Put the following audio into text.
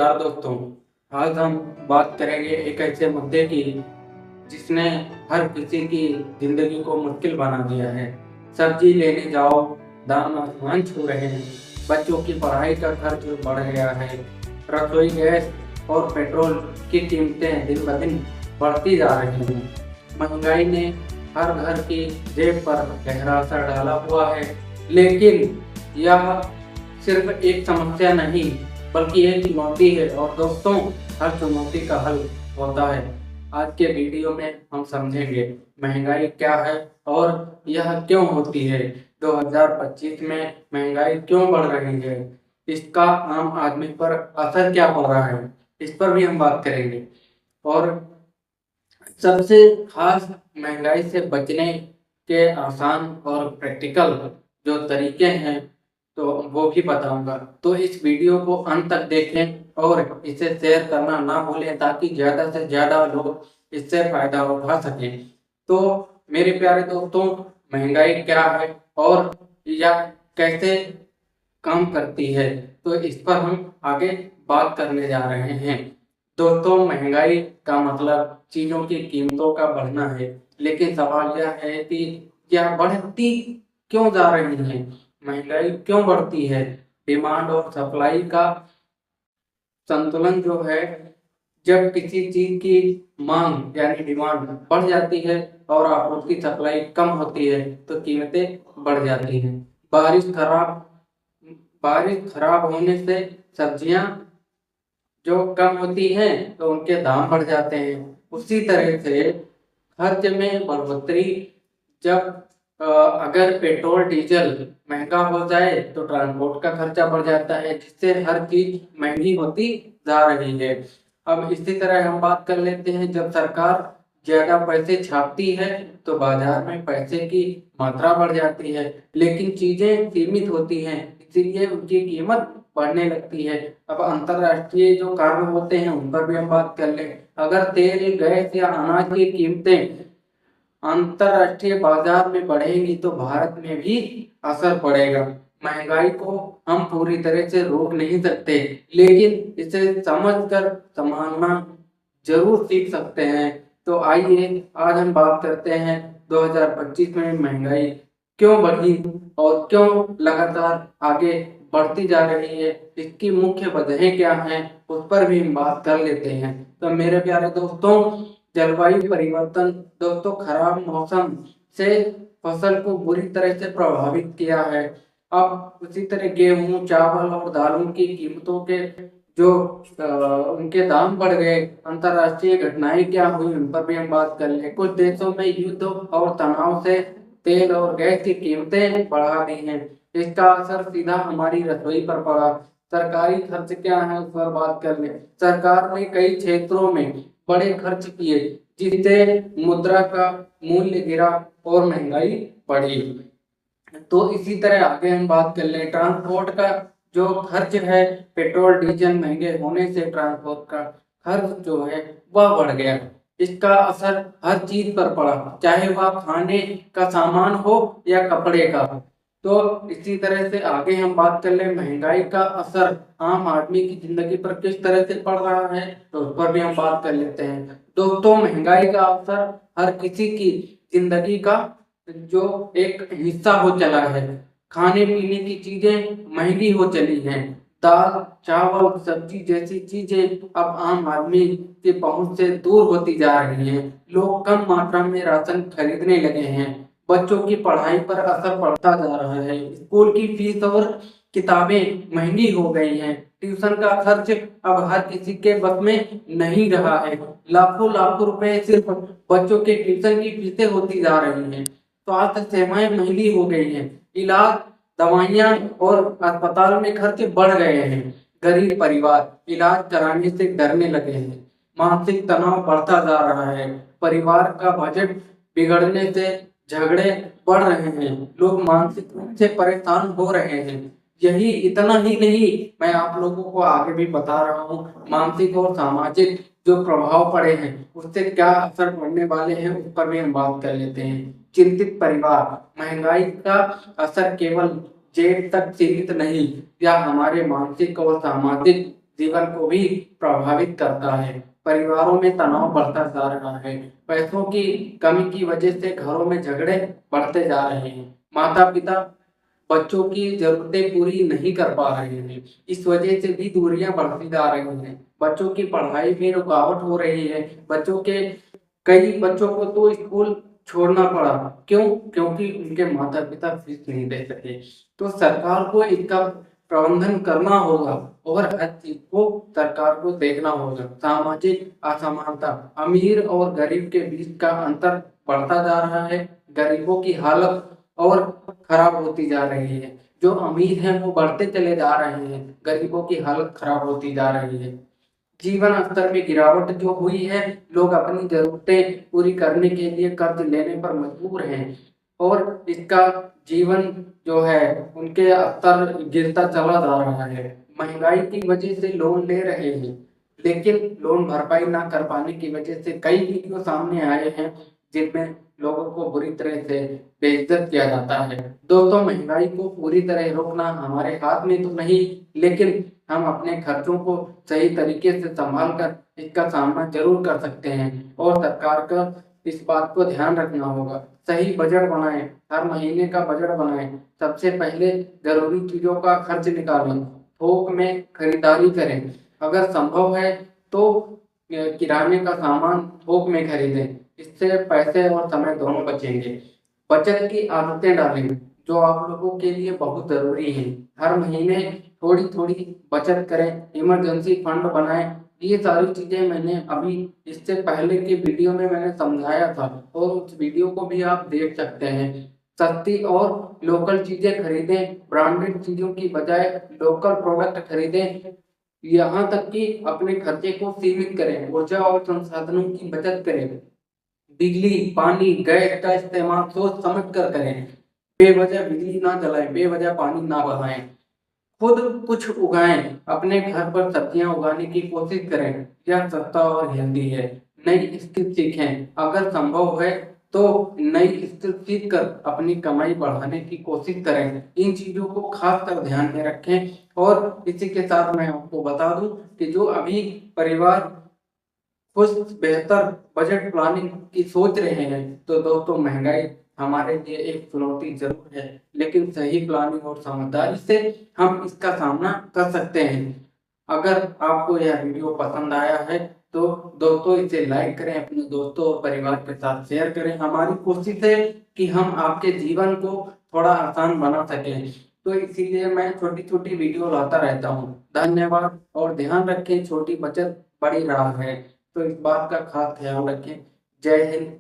नमस्कार दोस्तों। आज हम बात करेंगे एक ऐसे मुद्दे की जिसने हर किसी की जिंदगी को मुश्किल बना दिया है। सब्जी लेने जाओ, दाम आसमान छू रहे हैं। बच्चों की पढ़ाई का खर्च बढ़ गया है। रसोई गैस और पेट्रोल की कीमतें दिन ब दिन बढ़ती जा रही हैं। महंगाई ने हर घर की जेब पर गहरा असर डाला हुआ है। लेकिन यह सिर्फ एक समस्या नहीं बल्कि एक चुनौती है, और दोस्तों, हर चुनौती का हल होता है। आज के वीडियो में हम समझेंगे महंगाई क्या है और यह क्यों होती है। 2025 में महंगाई क्यों बढ़ रही है, इसका आम आदमी पर असर क्या पड़ रहा है, इस पर भी हम बात करेंगे। और सबसे खास, महंगाई से बचने के आसान और प्रैक्टिकल जो तरीके हैं तो वो भी बताऊंगा। तो इस वीडियो को अंत तक देखें और इसे शेयर करना ना भूलें ताकि ज़्यादा से ज़्यादा लोग इससे फायदा उठा सकें। तो मेरे प्यारे दोस्तों, महंगाई क्या है और यह कैसे काम करती है, तो इस पर हम आगे बात करने जा रहे हैं। दोस्तों, महंगाई का मतलब चीजों की कीमतों का बढ़ना है। लेकिन सवाल यह है कि यह बढ़ती क्यों जा रही है, महंगाई क्यों बढ़ती है। डिमांड और सप्लाई का संतुलन जो है, जब किसी चीज की मांग यानी डिमांड बढ़ जाती है और आपूर्ति सप्लाई कम होती है तो कीमतें बढ़ जाती हैं। बारिश खराब बारिश खराब होने से सब्जियां जो कम होती हैं तो उनके दाम बढ़ जाते हैं। उसी तरह से खर्च में बढ़ोतरी, जब अगर पेट्रोल डीजल महंगा हो जाए तो ट्रांसपोर्ट का खर्चा बढ़ जाता है, जिससे हर चीज महंगी होती जा रही है। अब इसी तरह हम बात कर लेते हैं, जब सरकार ज्यादा पैसे छापती है तो बाजार में पैसे की मात्रा बढ़ जाती है, लेकिन चीजें सीमित होती हैं, इसीलिए उनकी कीमत बढ़ने लगती है। अब अंतरराष्ट्रीय जो कारण होते हैं उन पर भी हम बात कर लें। अगर तेल, गैस या अनाज की कीमतें अंतरराष्ट्रीय बाजार में बढ़ेंगी तो भारत में भी असर पड़ेगा। महंगाई को हम पूरी तरह से रोक नहीं सकते, लेकिन इसे समझकर संभालना जरूर सीख सकते हैं। तो आइए आज हम बात करते हैं 2025 में महंगाई क्यों बढ़ी और क्यों लगातार आगे बढ़ती जा रही है, इसकी मुख्य वजहें क्या हैं, उस पर भी हम बात कर लेते हैं। तो मेरे प्यारे दोस्तों, जलवायु परिवर्तन दोस्तों खराब मौसम से फसल को बुरी तरह से प्रभावित किया है। अब उसी तरह गेहूं, चावल और दालों की कीमतों के जो उनके दाम बढ़ गए। अंतरराष्ट्रीय घटनाएं क्या हुई उन पर भी हम बात कर लें। कुछ देशों में युद्ध और तनाव से तेल और गैस की कीमतें बढ़ा दी हैं। इसका असर सीधा हमारी रसोई पर पड़ा। सरकारी खर्च क्या है उस पर बात कर लें। सरकार ने कई क्षेत्रों में बड़े खर्च किए, जिससे मुद्रा का मूल्य गिरा और महंगाई बढ़ी। तो इसी तरह आगे हम बात कर लें ट्रांसपोर्ट का जो खर्च है। पेट्रोल डीजल महंगे होने से ट्रांसपोर्ट का खर्च जो है वह बढ़ गया। इसका असर हर चीज पर पड़ा, चाहे वह खाने का सामान हो या कपड़े का। तो इसी तरह से आगे हम बात कर ले महंगाई का असर आम आदमी की जिंदगी पर किस तरह से पड़ रहा है, तो उस पर भी हम बात कर लेते हैं। दोस्तों, महंगाई का असर हर किसी की जिंदगी का जो एक हिस्सा हो चला है। खाने पीने की चीजें महंगी हो चली हैं। दाल, चावल, सब्जी जैसी चीजें अब आम आदमी के पहुंच से दूर होती जा रही हैं। लोग कम मात्रा में राशन खरीदने लगे हैं। बच्चों की पढ़ाई पर असर पड़ता जा रहा है। स्कूल की फीस और किताबें महंगी हो गई हैं। ट्यूशन का खर्च अब हर किसी के बस में नहीं रहा है। लाखों लाखों रुपए सिर्फ बच्चों के ट्यूशन की फीसें होती जा रही हैं। स्वास्थ्य सेवाएं महंगी हो गई हैं। इलाज, दवाइयां और अस्पताल में खर्च बढ़ गए हैं। गरीब परिवार इलाज कराने से डरने लगे हैं। मानसिक तनाव बढ़ता जा रहा है। परिवार का बजट बिगड़ने से झगड़े बढ़ रहे हैं। लोग मानसिक रूप से परेशान हो रहे हैं। यही इतना ही नहीं, मैं आप लोगों को आगे भी बता रहा हूँ मानसिक और सामाजिक जो प्रभाव पड़े हैं उससे क्या असर पड़ने वाले हैं, उस पर भी हम बात कर लेते हैं। चिंतित परिवार, महंगाई का असर केवल जेब तक सीमित नहीं, यह हमारे मानसिक और सामाजिक जीवन को भी प्रभावित करता है। परिवारों में तनाव बढ़ता जा रहा है। पैसों की कमी की वजह से घरों में झगड़े बढ़ते जा रहे हैं। माता-पिता बच्चों की ज़रूरतें पूरी नहीं कर पा रहे हैं। इस वजह से भी दूरियां बढ़ती जा रही हैं। बच्चों की पढ़ाई में रुकावट हो रही है। कई बच्चों को तो स्कूल छोड़ना पड़ा। क्यों? क्योंकि उनके माता-पिता फीस नहीं दे सके। तो सरकार को इसका प्रबंधन करना होगा और हर चीज़ को सरकार को देखना होगा। सामाजिक असमानता, अमीर और गरीब के बीच का अंतर बढ़ता जा रहा है। गरीबों की हालत और खराब होती जा रही है। जो अमीर हैं वो बढ़ते चले जा रहे हैं, गरीबों की हालत खराब होती जा रही है। जीवन स्तर में गिरावट जो हुई है, लोग अपनी ज़रूरतें पूरी करने के लिए कर्ज लेने पर मजबूर हैं और इसका जीवन जो है उनके स्तर गिरता चला जा रहा है। महँगाई की वजह से लोन ले रहे हैं, लेकिन लोन भरपाई ना कर पाने की वजह से कई वीडियो सामने आए हैं, जिनमें लोगों को बुरी तरह से बेइज्जत किया जाता है। दोस्तों, महँगाई को पूरी तरह रोकना हमारे हाथ में तो नहीं, लेकिन हम अपने खर्चों को सही तरीके से संभाल कर इसका सामना ज़रूर कर सकते हैं और सरकार का इस बात को ध्यान रखना होगा। सही बजट बनाएँ, हर महीने का बजट बनाएँ। सबसे पहले ज़रूरी चीज़ों का खर्च निकालें, थोक में खरीदारी करें। अगर संभव है तो किराने का सामान थोक में खरीदें। इससे पैसे और समय दोनों बचेंगे। बचत की आदतें डालें, जो आप लोगों के लिए बहुत ज़रूरी है। हर महीने थोड़ी-थोड़ी बचत करें, इमरजेंसी फंड बनाएँ। ये सारी चीज़ें मैंने अभी इससे पहले की वीडियो में मैंने समझाया था और उस वीडियो को भी आप देख सकते हैं। सस्ती और लोकल चीज़ें खरीदें, ब्रांडेड चीज़ों की बजाय लोकल प्रोडक्ट खरीदें। यहाँ तक कि अपने खर्चे को सीमित करें, ऊर्जा और संसाधनों की बचत करें। बिजली, पानी, गैस का इस्तेमाल सोच समझ कर करें। बेवजह बिजली ना जलाएँ, बेवजह पानी ना बहाएँ। खुद कुछ उगाएँ, अपने घर पर सब्जियाँ उगाने की कोशिश करें। यह सस्ता और हेल्दी है। नई स्किल सीखें, अगर संभव है तो नई स्किल सीख कर अपनी कमाई बढ़ाने की कोशिश करें। इन चीज़ों को खासकर ध्यान में रखें और इसी के साथ मैं आपको बता दूँ कि जो अभी परिवार कुछ बेहतर बजट प्लानिंग की सोच रहे हैं, तो दोस्तों महँगाई हमारे लिए एक चुनौती ज़रूर है, लेकिन सही प्लानिंग और समझदारी से हम इसका सामना कर सकते हैं। अगर आपको यह वीडियो पसंद आया है, तो दोस्तों इसे लाइक करें, अपने दोस्तों और परिवार के साथ शेयर करें। हमारी कोशिश है कि हम आपके जीवन को थोड़ा आसान बना सकें, तो इसीलिए मैं छोटी-छोटी वीडियो लाता रहता हूँ। धन्यवाद और ध्यान रखें, छोटी बचत बड़ी राह है। तो इस बात का खास ख्याल रखें। जय हिंद।